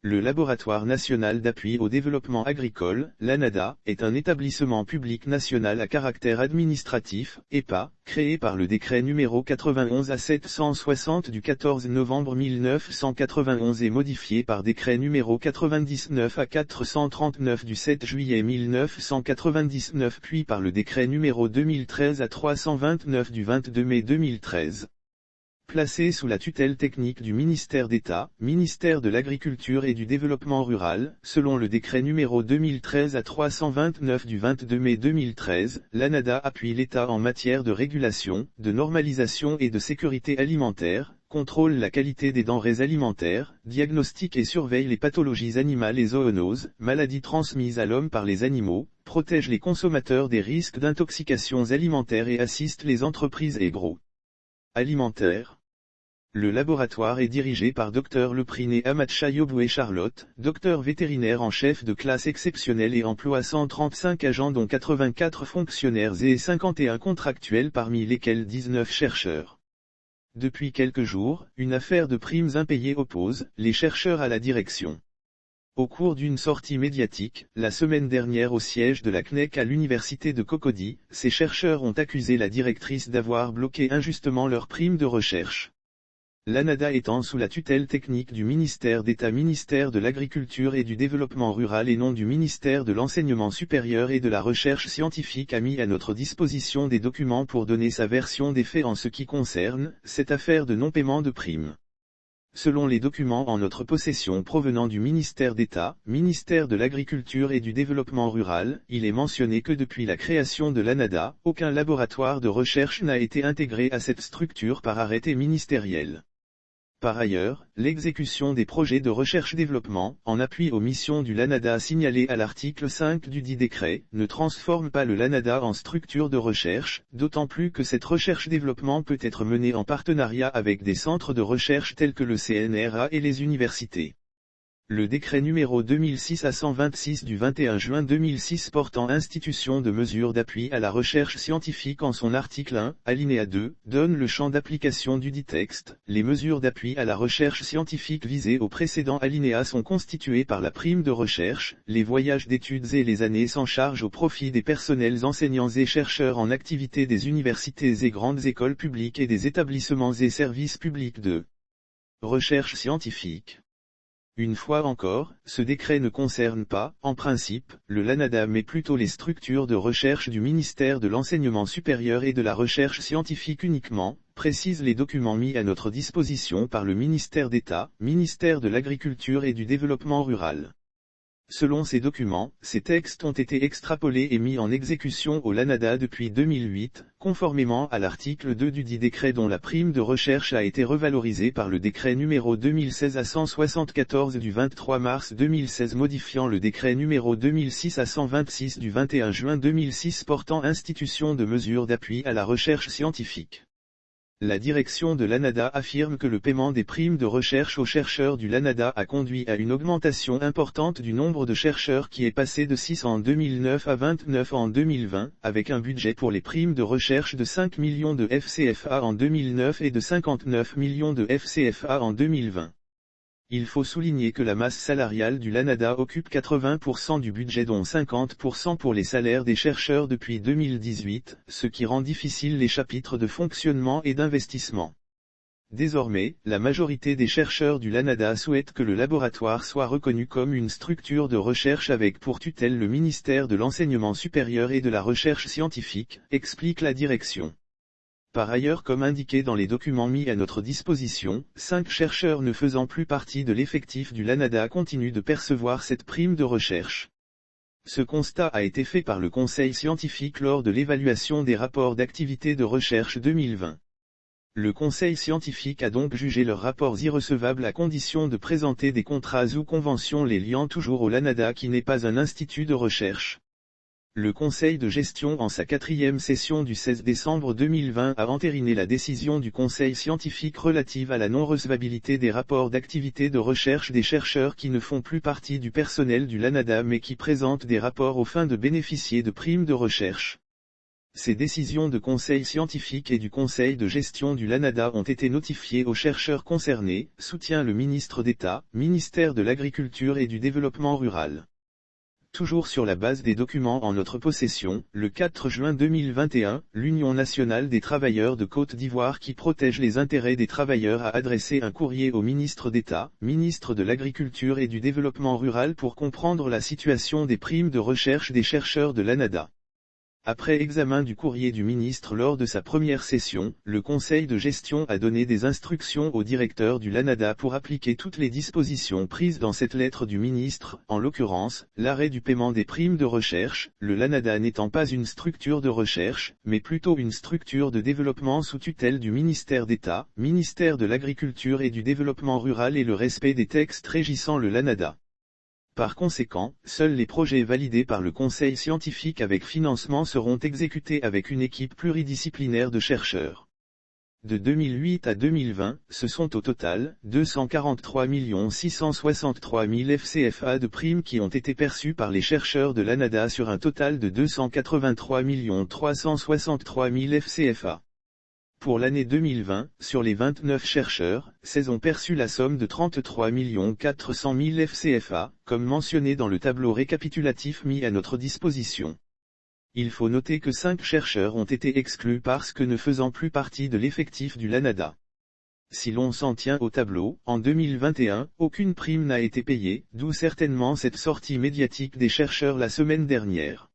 Le Laboratoire national d'appui au développement agricole, l'ANADA, est un établissement public national à caractère administratif, EPA, créé par le décret numéro 91/760 du 14 novembre 1991 et modifié par décret numéro 99/439 du 7 juillet 1999 puis par le décret numéro 2013/329 du 22 mai 2013. Placé sous la tutelle technique du ministère d'État, ministère de l'Agriculture et du Développement rural, selon le décret numéro 2013/329 du 22 mai 2013, l'ANADA appuie l'État en matière de régulation, de normalisation et de sécurité alimentaire, contrôle la qualité des denrées alimentaires, diagnostique et surveille les pathologies animales et zoonoses, maladies transmises à l'homme par les animaux, protège les consommateurs des risques d'intoxications alimentaires et assiste les entreprises agroalimentaires. Le laboratoire est dirigé par Dr Lepriné Amatcha Yoboué Charlotte, docteur vétérinaire en chef de classe exceptionnelle et emploie 135 agents dont 84 fonctionnaires et 51 contractuels parmi lesquels 19 chercheurs. Depuis quelques jours, une affaire de primes impayées oppose les chercheurs à la direction. Au cours d'une sortie médiatique, la semaine dernière au siège de la CNEC à l'université de Cocody, ces chercheurs ont accusé la directrice d'avoir bloqué injustement leurs primes de recherche. L'ANADA étant sous la tutelle technique du ministère d'État, ministère de l'Agriculture et du Développement rural et non du ministère de l'Enseignement supérieur et de la Recherche scientifique, a mis à notre disposition des documents pour donner sa version des faits en ce qui concerne cette affaire de non-paiement de primes. Selon les documents en notre possession provenant du ministère d'État, ministère de l'Agriculture et du Développement rural, il est mentionné que depuis la création de l'ANADA, aucun laboratoire de recherche n'a été intégré à cette structure par arrêté ministériel. Par ailleurs, l'exécution des projets de recherche-développement, en appui aux missions du LANADA signalées à l'article 5 du dit décret, ne transforme pas le LANADA en structure de recherche, d'autant plus que cette recherche-développement peut être menée en partenariat avec des centres de recherche tels que le CNRA et les universités. Le décret numéro 2006/126 du 21 juin 2006 portant institution de mesures d'appui à la recherche scientifique en son article 1, alinéa 2, donne le champ d'application du dit texte. Les mesures d'appui à la recherche scientifique visées au précédent alinéa sont constituées par la prime de recherche, les voyages d'études et les années sans charge au profit des personnels enseignants et chercheurs en activité des universités et grandes écoles publiques et des établissements et services publics de recherche scientifique. Une fois encore, ce décret ne concerne pas, en principe, le LANADA mais plutôt les structures de recherche du ministère de l'Enseignement supérieur et de la Recherche scientifique uniquement, précisent les documents mis à notre disposition par le ministère d'État, ministère de l'Agriculture et du Développement rural. Selon ces documents, ces textes ont été extrapolés et mis en exécution au LANADA depuis 2008, conformément à l'article 2 du dit décret dont la prime de recherche a été revalorisée par le décret numéro 2016/174 du 23 mars 2016 modifiant le décret numéro 2006/126 du 21 juin 2006 portant institution de mesures d'appui à la recherche scientifique. La direction de l'ANADA affirme que le paiement des primes de recherche aux chercheurs du LANADA a conduit à une augmentation importante du nombre de chercheurs qui est passé de 6 en 2009 à 29 en 2020, avec un budget pour les primes de recherche de 5 millions de FCFA en 2009 et de 59 millions de FCFA en 2020. Il faut souligner que la masse salariale du LANADA occupe 80% du budget dont 50% pour les salaires des chercheurs depuis 2018, ce qui rend difficile les chapitres de fonctionnement et d'investissement. Désormais, la majorité des chercheurs du LANADA souhaitent que le laboratoire soit reconnu comme une structure de recherche avec pour tutelle le ministère de l'Enseignement supérieur et de la Recherche scientifique, explique la direction. Par ailleurs, comme indiqué dans les documents mis à notre disposition, 5 chercheurs ne faisant plus partie de l'effectif du LANADA continuent de percevoir cette prime de recherche. Ce constat a été fait par le Conseil scientifique lors de l'évaluation des rapports d'activité de recherche 2020. Le Conseil scientifique a donc jugé leurs rapports irrecevables à condition de présenter des contrats ou conventions les liant toujours au LANADA qui n'est pas un institut de recherche. Le Conseil de gestion en sa 4e session du 16 décembre 2020 a entériné la décision du Conseil scientifique relative à la non-recevabilité des rapports d'activité de recherche des chercheurs qui ne font plus partie du personnel du LANADA mais qui présentent des rapports aux fins de bénéficier de primes de recherche. Ces décisions de conseil scientifique et du conseil de gestion du LANADA ont été notifiées aux chercheurs concernés, soutient le ministre d'État, ministère de l'Agriculture et du Développement rural. Toujours sur la base des documents en notre possession, le 4 juin 2021, l'Union nationale des travailleurs de Côte d'Ivoire qui protège les intérêts des travailleurs a adressé un courrier au ministre d'État, ministre de l'Agriculture et du Développement rural pour comprendre la situation des primes de recherche des chercheurs de l'ANADA. Après examen du courrier du ministre lors de sa première session, le conseil de gestion a donné des instructions au directeur du LANADA pour appliquer toutes les dispositions prises dans cette lettre du ministre, en l'occurrence, l'arrêt du paiement des primes de recherche, le LANADA n'étant pas une structure de recherche, mais plutôt une structure de développement sous tutelle du ministère d'État, ministère de l'Agriculture et du Développement rural et le respect des textes régissant le LANADA. Par conséquent, seuls les projets validés par le conseil scientifique avec financement seront exécutés avec une équipe pluridisciplinaire de chercheurs. De 2008 à 2020, ce sont au total 243 663 000 FCFA de primes qui ont été perçues par les chercheurs de l'ANADA sur un total de 283 363 000 FCFA. Pour l'année 2020, sur les 29 chercheurs, 16 ont perçu la somme de 33 400 000 FCFA, comme mentionné dans le tableau récapitulatif mis à notre disposition. Il faut noter que 5 chercheurs ont été exclus parce que ne faisant plus partie de l'effectif du LANADA. Si l'on s'en tient au tableau, en 2021, aucune prime n'a été payée, d'où certainement cette sortie médiatique des chercheurs la semaine dernière.